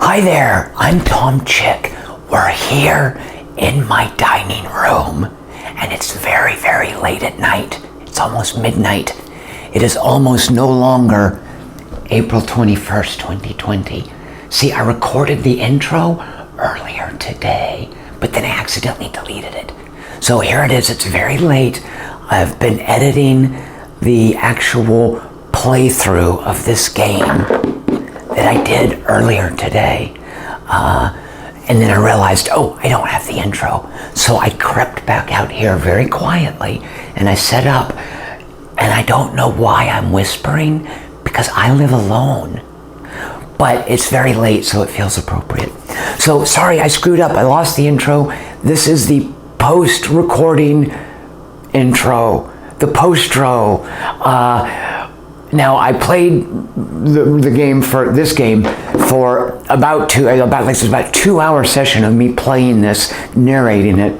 Hi there, I'm Tom Chick. We're here in my dining room, and it's very, very late at night. It's almost midnight. It is almost no longer April 21st, 2020. See, I recorded the intro earlier today, but then I accidentally deleted it. So here it is, it's very late. I've been editing the actual playthrough of this game that I did earlier today. And then I realized, oh, I don't have the intro. So I crept back out here very quietly and I set up, and I don't know why I'm whispering because I live alone. But it's very late, so it feels appropriate. So sorry, I screwed up. I lost the intro. This is the post-recording intro, the postro. Now I played the game for this game for about 2-hour session of me playing this, narrating it,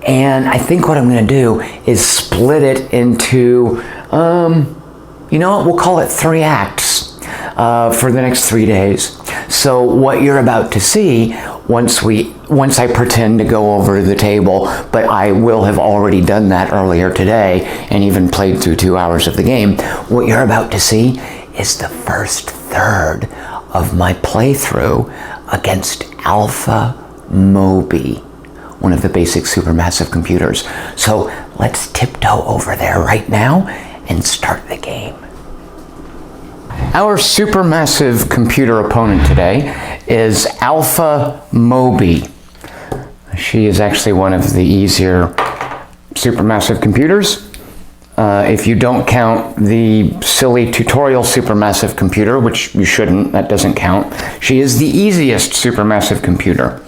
and I think what I'm going to do is split it into, you know what, we'll call it 3 acts for the next 3 days. So what you're about to see, once I pretend to go over the table, but I will have already done that earlier today and even played through 2 hours of the game, what you're about to see is the first third of my playthrough against Alpha-Moby, one of the basic supermassive computers. So let's tiptoe over there right now and start the game. Our supermassive computer opponent today is Alpha-Moby. She is actually one of the easier supermassive computers. If you don't count the silly tutorial supermassive computer, which you shouldn't, that doesn't count, she is the easiest supermassive computer.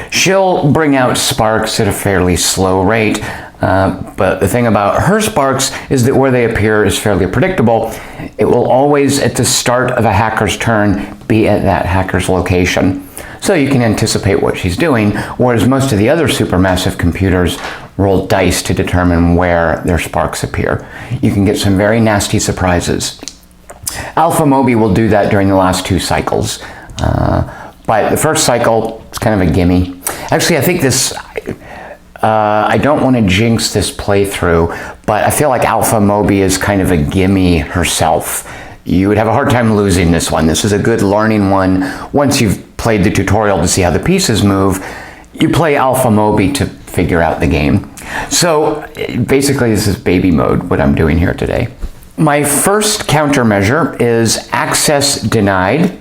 She'll bring out sparks at a fairly slow rate, but the thing about her sparks is that where they appear is fairly predictable. It will always, at the start of a hacker's turn, be at that hacker's location. So you can anticipate what she's doing, whereas most of the other supermassive computers roll dice to determine where their sparks appear. You can get some very nasty surprises. Alpha-Moby will do that during the last 2 cycles. But the first cycle, it's kind of a gimme. Actually, I think this, I don't want to jinx this playthrough, but I feel like Alpha-Moby is kind of a gimme herself. You would have a hard time losing this one. This is a good learning one. Once you've played the tutorial to see how the pieces move, you play Alpha-Moby to figure out the game. So basically this is baby mode, what I'm doing here today. My first countermeasure is access denied.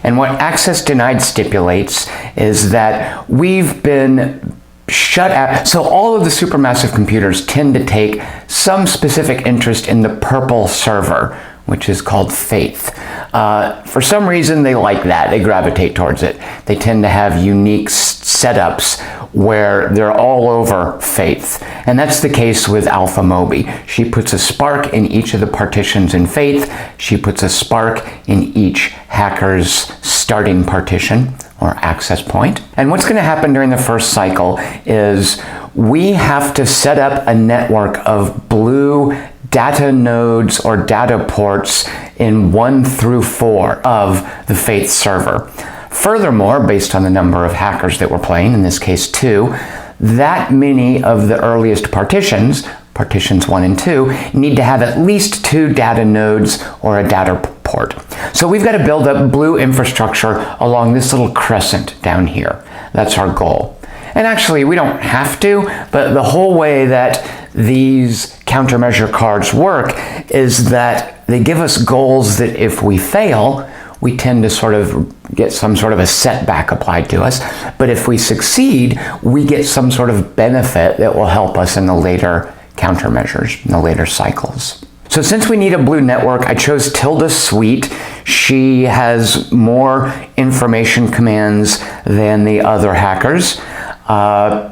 And what access denied stipulates is that we've been shut out. So all of the supermassive computers tend to take some specific interest in the purple server, which is called Faith. For some reason, they like that. They gravitate towards it. They tend to have unique setups where they're all over Faith. And that's the case with Alpha-Moby. She puts a spark in each of the partitions in Faith. She puts a spark in each hacker's starting partition or access point. And what's going to happen during the first cycle is we have to set up a network of blue data nodes or data ports in 1 through 4 of the Faith server. Furthermore, based on the number of hackers that we're playing, in this case 2, that many of the earliest partitions, partitions 1 and 2, need to have at least 2 data nodes or a data port. So we've got to build up blue infrastructure along this little crescent down here. That's our goal. And actually, we don't have to, but the whole way that these countermeasure cards work is that they give us goals that if we fail, we tend to sort of get some sort of a setback applied to us. But if we succeed, we get some sort of benefit that will help us in the later countermeasures, in the later cycles. So since we need a blue network, I chose Tilda Sweet. She has more information commands than the other hackers.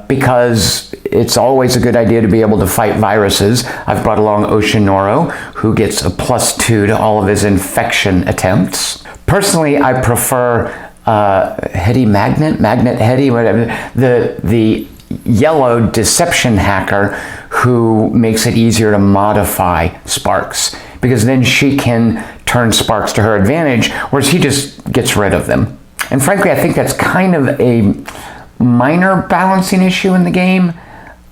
Because it's always a good idea to be able to fight viruses. I've brought along Oshinoro, who gets a +2 to all of his infection attempts. Personally, I prefer Magnet Hetty, whatever, the yellow deception hacker who makes it easier to modify sparks. because then she can turn sparks to her advantage, whereas he just gets rid of them. And frankly, I think that's kind of a minor balancing issue in the game.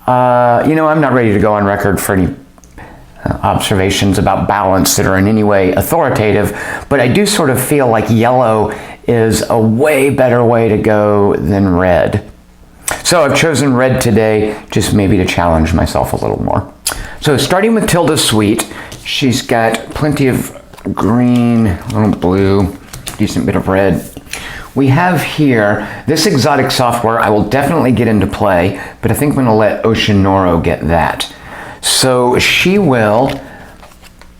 I'm not ready to go on record for any observations about balance that are in any way authoritative, but I do sort of feel like yellow is a way better way to go than red. So I've chosen red today, just maybe to challenge myself a little more. So starting with Tilda's suite, she's got plenty of green, a little blue, decent bit of red. We have here, this exotic software I will definitely get into play, but I think I'm going to let Oceanoro get that. So she will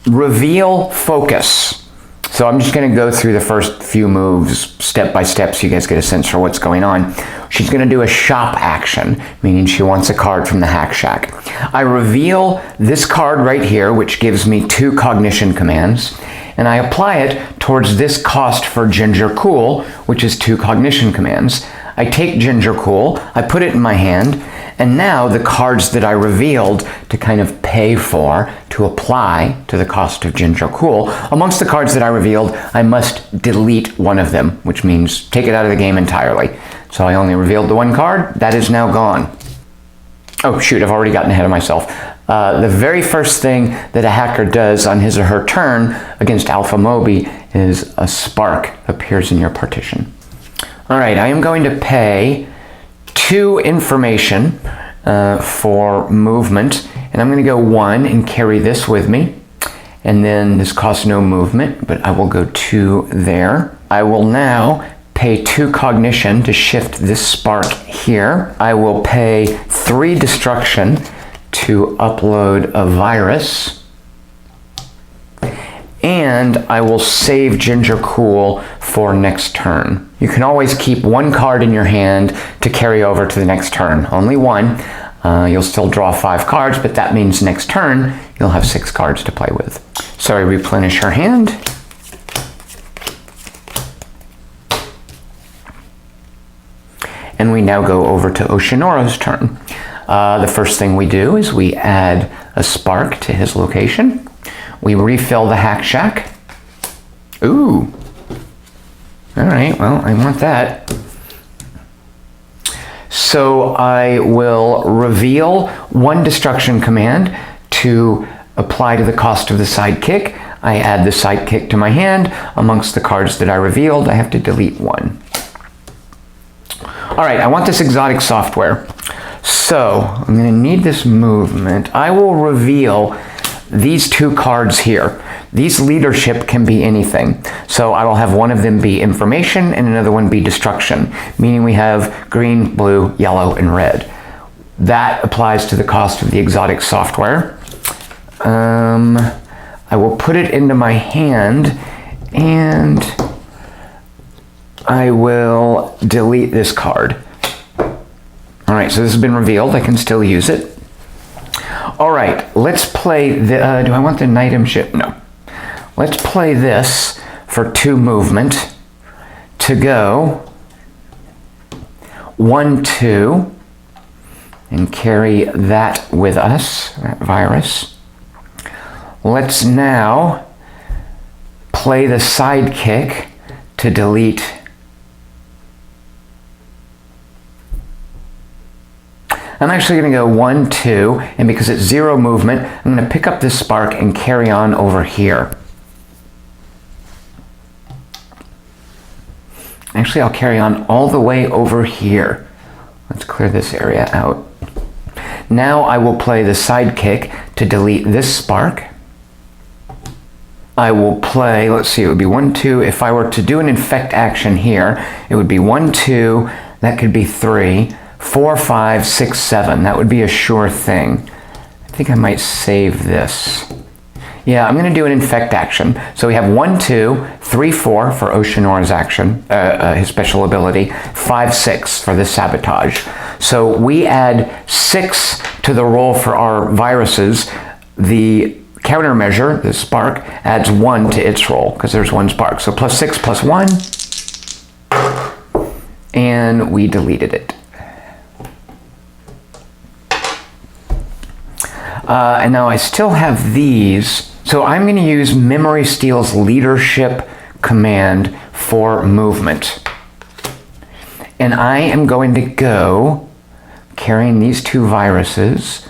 reveal focus. So I'm just going to go through the first few moves step by step so you guys get a sense for what's going on. She's going to do a shop action, meaning she wants a card from the Hack Shack. I reveal this card right here, which gives me 2 cognition commands, and I apply it towards this cost for Ginger Cool, which is 2 cognition commands. I take Ginger Cool, I put it in my hand, and now the cards that I revealed to kind of pay for, to apply to the cost of Ginger Cool, amongst the cards that I revealed, I must delete one of them, which means take it out of the game entirely. So I only revealed the 1 card, that is now gone. Oh shoot, I've already gotten ahead of myself. The very first thing that a hacker does on his or her turn against Alpha-Moby is a spark appears in your partition. All right, I am going to pay 2 information for movement, and I'm going to go 1 and carry this with me. And then this costs no movement, but I will go 2 there. I will now pay 2 cognition to shift this spark here. I will pay 3 destruction to upload a virus. And I will save Ginger Cool for next turn. You can always keep 1 card in your hand to carry over to the next turn. Only 1. You'll still draw 5 cards, but that means next turn you'll have 6 cards to play with. So I replenish her hand. And we now go over to Oceanoro's turn. The first thing we do is we add a spark to his location. We refill the Hack Shack. Ooh. All right, well, I want that. So I will reveal 1 destruction command to apply to the cost of the sidekick. I add the sidekick to my hand. Amongst the cards that I revealed, I have to delete 1. All right, I want this exotic software. So I'm going to need this movement. I will reveal these 2 cards here. These leadership can be anything. So I will have one of them be information and another one be destruction, meaning we have green, blue, yellow, and red. That applies to the cost of the exotic software. I will put it into my hand and I will delete this card. All right, so this has been revealed. I can still use it. All right, let's play the, do I want the item ship? No. Let's play this for 2 movement to go 1, 2, and carry that with us, that virus. Let's now play the sidekick to delete. I'm actually going to go 1, 2, and because it's 0 movement, I'm going to pick up this spark and carry on over here. Actually, I'll carry on all the way over here. Let's clear this area out. Now I will play the sidekick to delete this spark. I will play, let's see, it would be 1, 2. If I were to do an infect action here, it would be 1, 2, that could be 3, 4, 5, 6, 7. That would be a sure thing. I think I might save this. Yeah, I'm going to do an infect action. So we have 1, 2, 3, 4 for Oceanora's action, his special ability, 5, 6 for the sabotage. So we add 6 to the roll for our viruses. The countermeasure, the spark, adds 1 to its roll because there's 1 spark. So plus 6 plus 1, and we deleted it. And now I still have these, So I'm going to use Memory Steal's leadership command for movement. And I am going to go carrying these two viruses,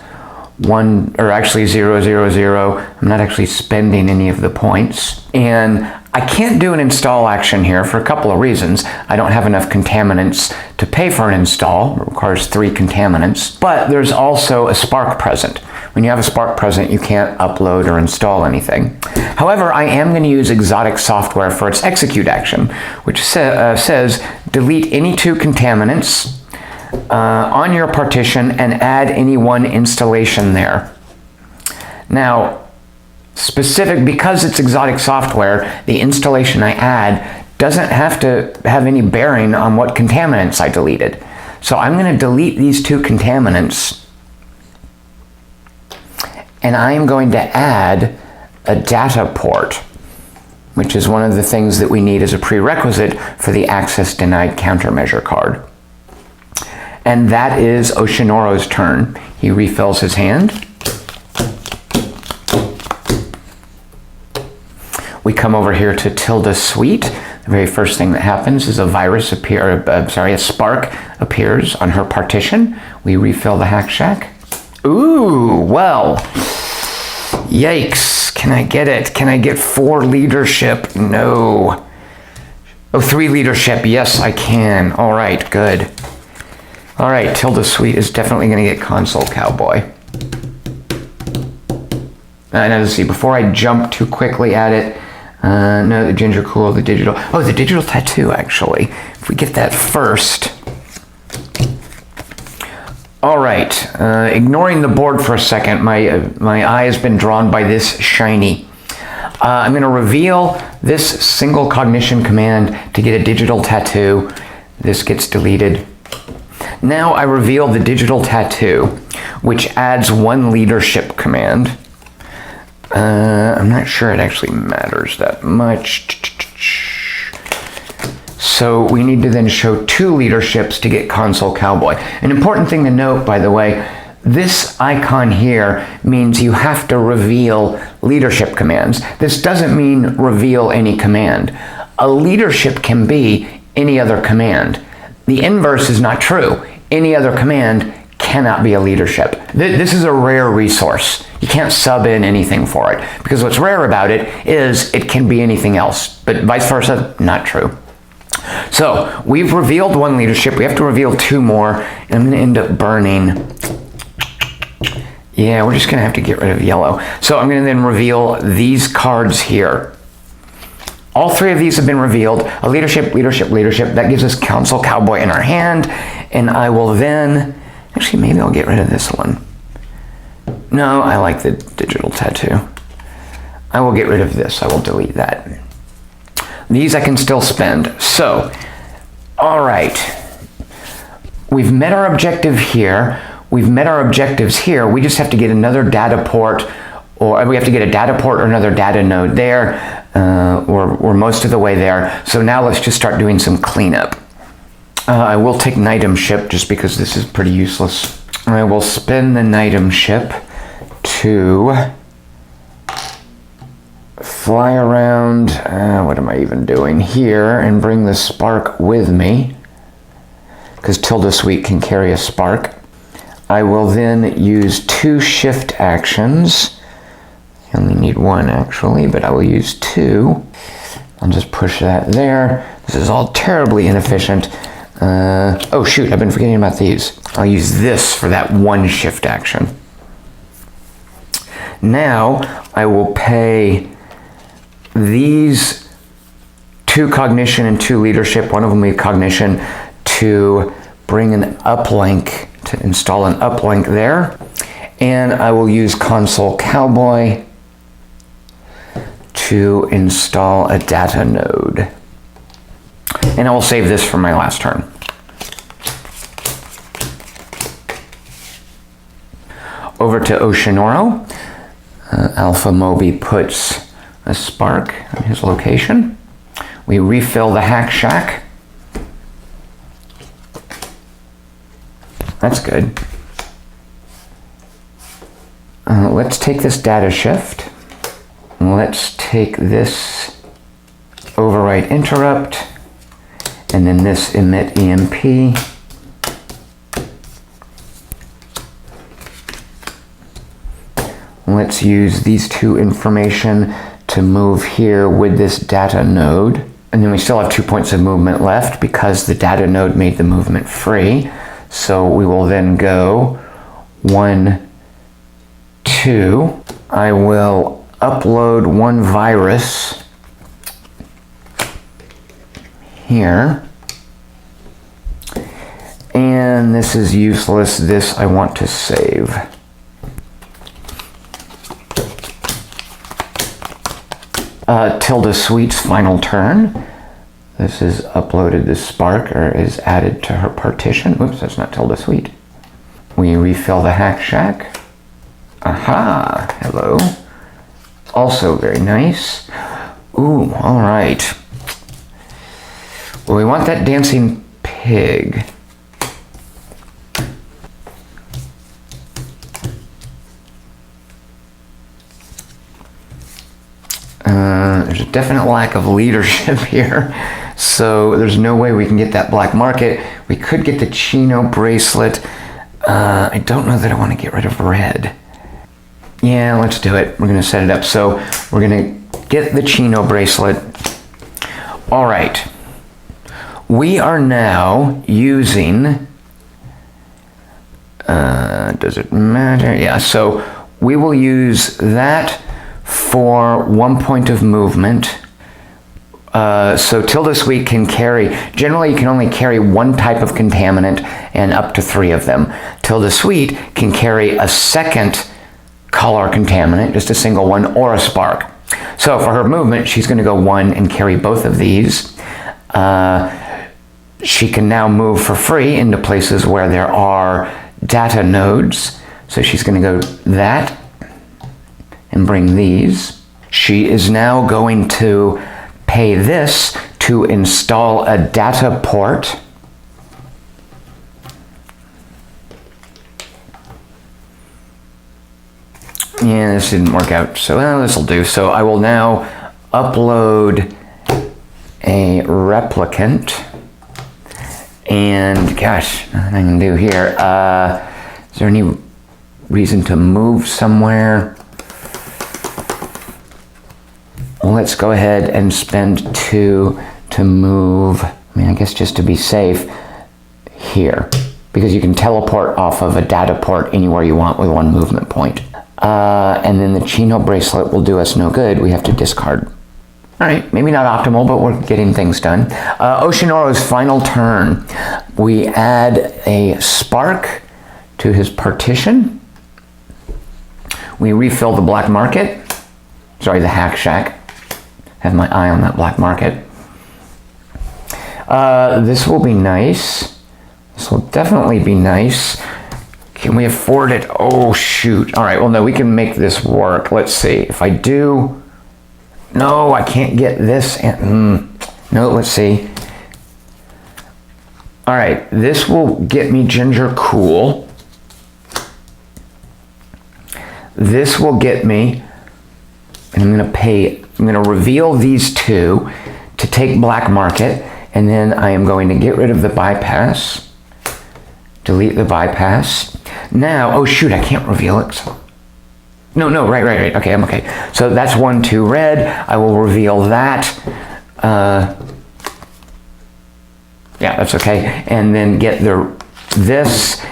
1, or actually 0, 0, 0. I'm not actually spending any of the points. And I can't do an install action here for a couple of reasons. I don't have enough contaminants to pay for an install. It requires 3 contaminants. But there's also a spark present. When you have a spark present, you can't upload or install anything. However, I am going to use exotic software for its execute action, which says delete any 2 contaminants on your partition and add any 1 installation there. Now, because it's exotic software, the installation I add doesn't have to have any bearing on what contaminants I deleted. So I'm going to delete these 2 contaminants, and I am going to add a data port, which is one of the things that we need as a prerequisite for the access denied countermeasure card. And that is Oshinoro's turn. He refills his hand. We come over here to Tilda's suite. The very first thing that happens is a spark appears on her partition. We refill the hack shack. Ooh, well, yikes. Can I get it? Can I get 4 leadership? No. Oh, 3 leadership. Yes, I can. All right, good. All right, Tilda's suite is definitely going to get console cowboy. Now, let's see, before I jump too quickly at it, no, the ginger cool, the digital. Oh, the digital tattoo, actually. If we get that first. All right, ignoring the board for a second, my eye has been drawn by this shiny. I'm going to reveal this single cognition command to get a digital tattoo. This gets deleted. Now I reveal the digital tattoo, which adds 1 leadership command. I'm not sure it actually matters that much. So we need to then show 2 leaderships to get console cowboy. An important thing to note, by the way, this icon here means you have to reveal leadership commands. This doesn't mean reveal any command. A leadership can be any other command. The inverse is not true. Any other command cannot be a leadership. This is a rare resource. You can't sub in anything for it, because what's rare about it is it can be anything else, but vice versa, not true. So we've revealed 1 leadership. We have to reveal 2 more, and I'm going to end up burning. Yeah, we're just going to have to get rid of yellow. So I'm going to then reveal these cards here. All 3 of these have been revealed. A leadership, leadership, leadership. That gives us console cowboy in our hand, and I will then, actually maybe I'll get rid of this one. No, I like the digital tattoo. I will get rid of this. I will delete that. These I can still spend. So, all right. We've met our objective here. We've met our objectives here. We just have to get another data port, or we have to get a data port or another data node there. We're most of the way there. So now let's just start doing some cleanup. I will take Nightum ship just because this is pretty useless. I will spin the Nightum ship to fly around, what am I even doing here, and bring the spark with me, because Tilda Suite can carry a spark. I will then use 2 shift actions. I only need 1 actually, but I will use 2. I'll just push that there. This is all terribly inefficient. Oh shoot, I've been forgetting about these. I'll use this for that 1 shift action. Now I will pay these 2 cognition and 2 leadership, one of them will be cognition, to bring an uplink, to install an uplink there. And I will use console cowboy to install a data node. And I will save this for my last turn. Over to Oshinoro. Alpha-Moby puts a spark on his location. We refill the hack shack. That's good. Let's take this data shift. Let's take this overwrite interrupt, and then this emit EMP. Let's use these two information to move here with this data node. And then we still have 2 points of movement left because the data node made the movement free. So we will then go 1, 2. I will upload one virus here. And this is useless. This I want to save. Tilda Sweet's final turn. This is uploaded to Spark, or is added to her partition. Oops, that's not Tilda Sweet. We refill the Hack Shack. Aha, hello. Also very nice. Ooh, all right. Well, we want that dancing pig. There's a definite lack of leadership here, so there's no way we can get that black market. We could get the Chino bracelet. I don't know that I want to get rid of red. Yeah, let's do it. We're going to set it up. So we're going to get the Chino bracelet. All right. We are now using... does it matter? Yeah, so we will use that for 1 point of movement. So Tilda Sweet can carry, generally you can only carry one type of contaminant and up to 3 of them. Tilda Sweet can carry a second color contaminant, just a single one, or a spark. So for her movement, she's going to go 1 and carry both of these. She can now move for free into places where there are data nodes. So she's going to go that and bring these. She is now going to pay this to install a data port. Yeah, this didn't work out, so this will do. So I will now upload a replicant. And gosh, nothing I can do here. Is there any reason to move somewhere? Well, let's go ahead and spend 2 to move, I mean, I guess just to be safe, here. Because you can teleport off of a data port anywhere you want with 1 movement point. And then the Chino bracelet will do us no good. We have to discard. All right, maybe not optimal, but we're getting things done. Oshinoro's final turn. We add a spark to his partition. We refill the black market. Sorry, the Hack Shack. Have my eye on that black market. This will be nice. This will definitely be nice. Can we afford it? Oh, shoot. All right, well, no, we can make this work. Let's see. If I do... No, I can't get this. No, let's see. All right, this will get me Ginger Cool. This will get me... And I'm going to reveal these 2 to take black market, and then I am going to get rid of the bypass. Delete the bypass. Now, oh shoot, I can't reveal it. So. No, right. Okay, I'm okay. So that's 1, 2 red. I will reveal that. Yeah, that's okay. And then get this,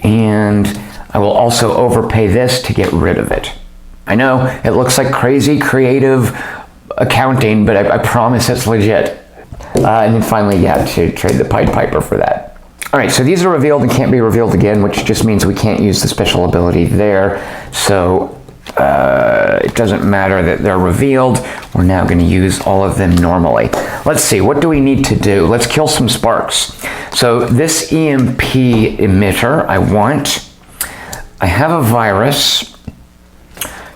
and I will also overpay this to get rid of it. I know, it looks like crazy creative accounting, but I promise it's legit. And then finally, yeah, to trade the Pied Piper for that. All right, so these are revealed and can't be revealed again, which just means we can't use the special ability there. So it doesn't matter that they're revealed. We're now going to use all of them normally. Let's see, what do we need to do? Let's kill some sparks. So this EMP emitter I have a virus.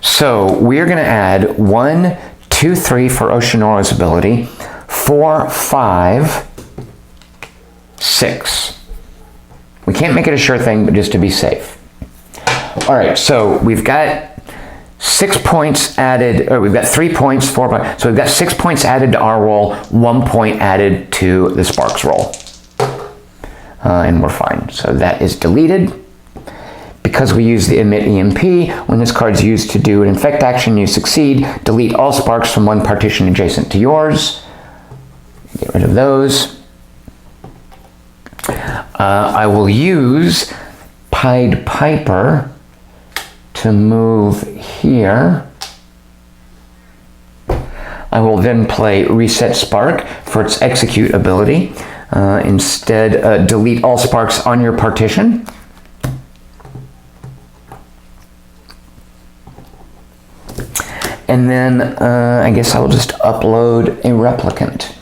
So we're going to add 1, 2, 3 for Oshinoro's ability, 4, 5, 6. We can't make it a sure thing, but just to be safe. All right, so we've got 6 points added, or we've got 3 points, 4 points. So we've got 6 points added to our roll, 1 point added to the sparks roll. And we're fine. So that is deleted. Because we use the emit EMP, when this card's used to do an infect action, you succeed. Delete all sparks from one partition adjacent to yours. Get rid of those. I will use Pied Piper to move here. I will then play Reset Spark for its execute ability. Instead, delete all sparks on your partition. And then I guess I'll just upload a replicant.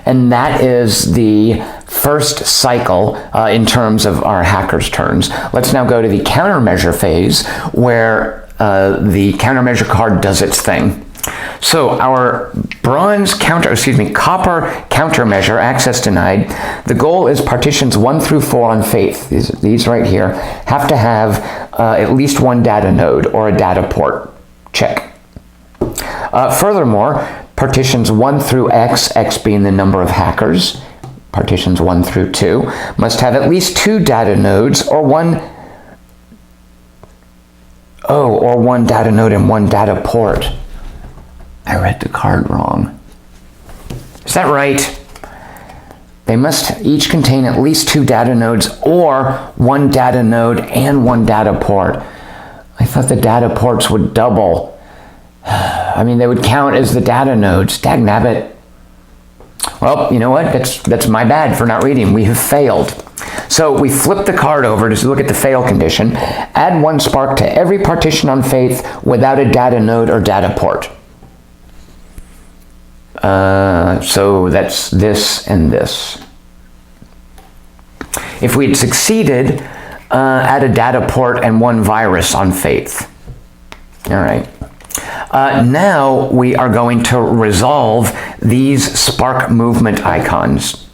And that is the first cycle in terms of our hacker's turns. Let's now go to the countermeasure phase where the countermeasure card does its thing. So our copper countermeasure, access denied. The goal is partitions 1 through 4 on faith. These right here have to have at least one data node or a data port. Check. Furthermore, partitions 1 through X, X being the number of hackers, partitions 1 through 2, must have at least 2 data nodes or one data node and 1 data port. I read the card wrong. Is that right? They must each contain at least 2 data nodes or 1 data node and 1 data port. I thought the data ports would double. I mean, they would count as the data nodes. Dagnabbit. Well, you know what? That's my bad for not reading. We have failed. So we flip the card over to look at the fail condition. Add 1 spark to every partition on faith without a data node or data port. So that's this and this. If we had succeeded, add a data port and 1 virus on faith. All right. Now we are going to resolve these spark movement icons.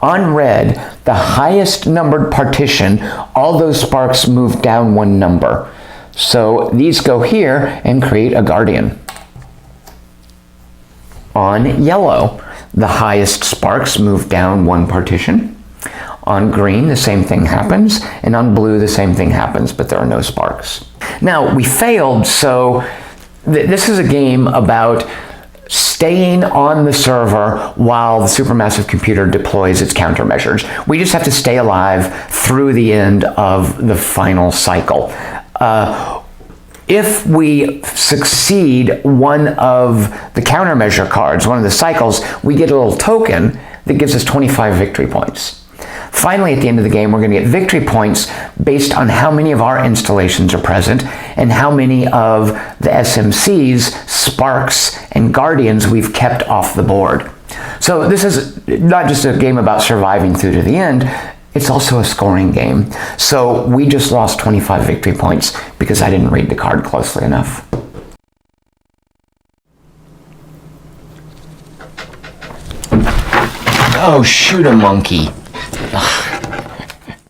On red, the highest numbered partition, all those sparks move down 1 number. So these go here and create a guardian. On yellow, the highest sparks move down 1 partition. On green, the same thing happens, and on blue, the same thing happens, but there are no sparks. Now, we failed, so this is a game about staying on the server while the supermassive computer deploys its countermeasures. We just have to stay alive through the end of the final cycle. If we succeed one of the countermeasure cards, one of the cycles, we get a little token that gives us 25 victory points. Finally, at the end of the game, we're going to get victory points based on how many of our installations are present and how many of the SMCs, sparks, and guardians we've kept off the board. So this is not just a game about surviving through to the end, it's also a scoring game. So we just lost 25 victory points because I didn't read the card closely enough. Oh, shoot a monkey. Ugh.